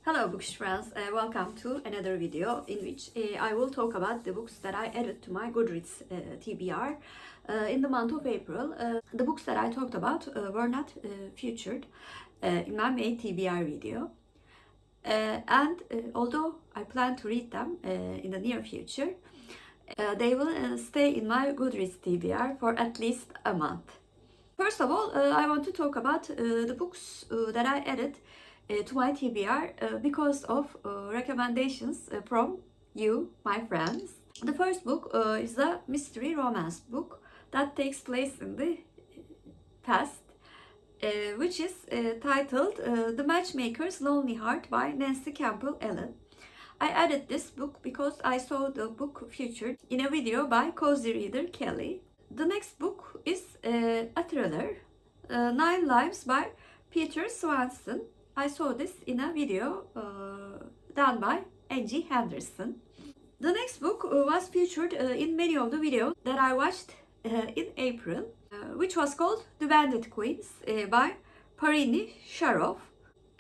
Hello Bookish friends, welcome to another video in which I will talk about the books that I added to my Goodreads TBR in the month of April. The books that I talked about were not featured in my main TBR video. And although I plan to read them in the near future, they will stay in my Goodreads TBR for at least a month. First of all, I want to talk about the books that I added to my TBR because of recommendations from you, my friends. The first book is a mystery romance book that takes place in the past, which is titled The Matchmaker's Lonely Heart by Nancy Campbell Allen. I added this book because I saw the book featured in a video by Cozy Reader Kelly. The next book is a thriller, 9 Lives by Peter Swanson. I saw this in a video done by Angie Henderson. The next book was featured in many of the videos that I watched in April, which was called The Bandit Queens by Parini Sharov.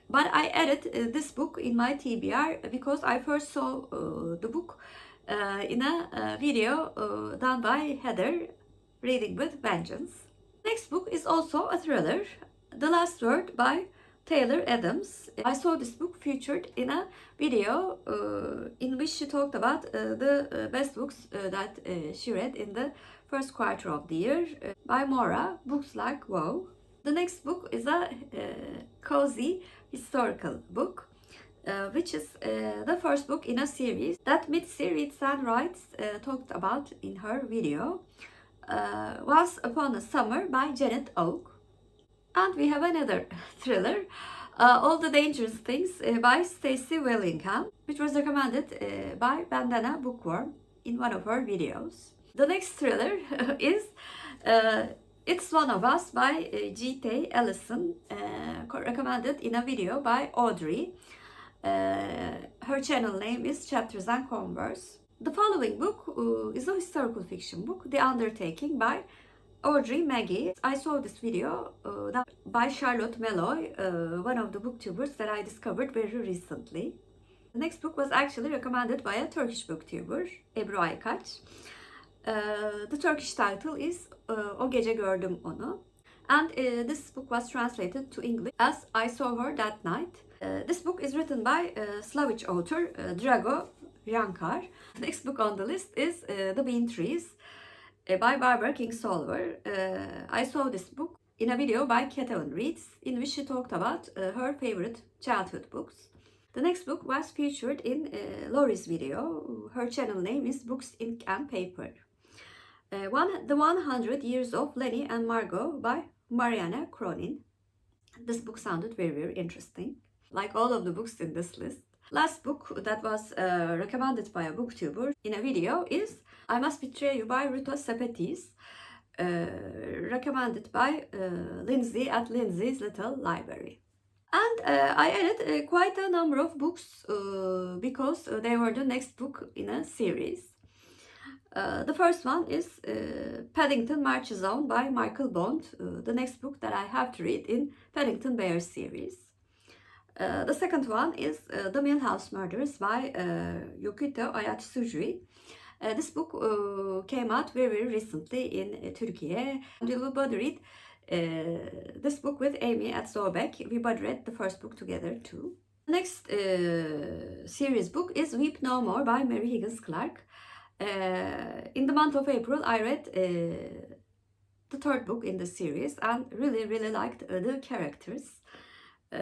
But I added this book in my TBR because I first saw the book in a video done by Heather, Reading with Vengeance. Next book is also a thriller, The Last Word by Taylor Adams. I saw this book featured in a video in which she talked about the best books that she read in the first quarter of the year by Maura, Books Like Wow. The next book is a cozy historical book, which is the first book in a series that Mitzi Reads and Writes talked about in her video, Once Upon a Summer by Janet Oak. And we have another thriller, All the Dangerous Things by Stacey Willingham, which was recommended by Bandana Bookworm in one of her videos. The next thriller is It's One of Us by G.T. Ellison, recommended in a video by Audrey. Her channel name is Chapters and Converse. The following book is a historical fiction book, The Undertaking by Audrey Maggie. I saw this video by Charlotte Meloy, one of the booktubers that I discovered very recently. The next book was actually recommended by a Turkish booktuber, Ebru Aykaç. The Turkish title is O Gece Gördüm Onu. And this book was translated to English as I Saw Her That Night. This book is written by Slavic author Drago Yankar. The next book on the list is The Bean Trees by Barbara Kingsolver. I saw this book in a video by Catelyn Reads, in which she talked about her favorite childhood books. The next book was featured in Lori's video. Her channel name is Books, Ink and Paper. The 100 Years of Lenny and Margot by Mariana Cronin. This book sounded very interesting, like all of the books in this list. Last book that was recommended by a booktuber in a video is I Must Betray You by Ruta Sepetys, recommended by Lindsay at Lindsay's Little Library. And I added quite a number of books because they were the next book in a series. The first one is Paddington Marches On by Michael Bond, the next book that I have to read in Paddington Bear series. The second one is The Millhouse Murders by Yokito Ayatsujui. This book came out very recently in Turkey. We will both read this book with Amy at Zobek. We both read the first book together too. The next series book is Weep No More by Mary Higgins Clark. In the month of April, I read the third book in the series and really liked the characters.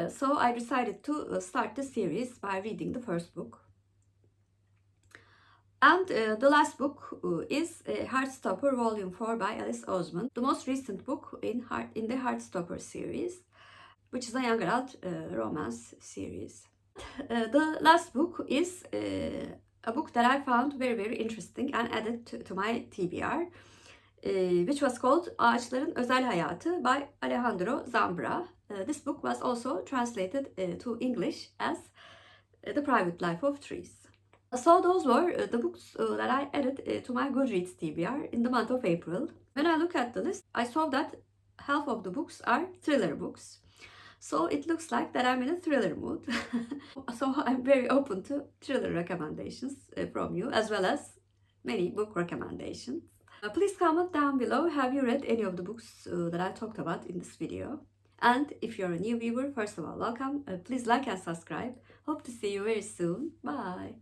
So I decided to start the series by reading the first book. And the last book is Heartstopper Volume 4 by Alice Oseman, the most recent book in the Heartstopper series, which is a young adult romance series. The last book is a book that I found very interesting and added to my TBR, which was called Ağaçların Özel Hayatı by Alejandro Zambra. This book was also translated to English as The Private Life of Trees. So those were the books that I added to my Goodreads TBR in the month of April. When I look at the list, I saw that half of the books are thriller books. So it looks like that I'm in a thriller mood. So I'm very open to thriller recommendations from you, as well as many book recommendations. Please comment down below, have you read any of the books that I talked about in this video? And if you're a new viewer, first of all, welcome. Please like and subscribe. Hope to see you very soon. Bye.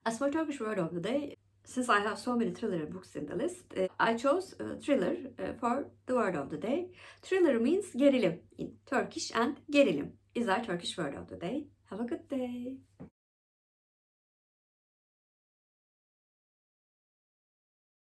As for Turkish word of the day, since I have so many thriller books in the list, I chose thriller for the word of the day. Thriller means gerilim in Turkish, and gerilim is our Turkish word of the day. Have a good day.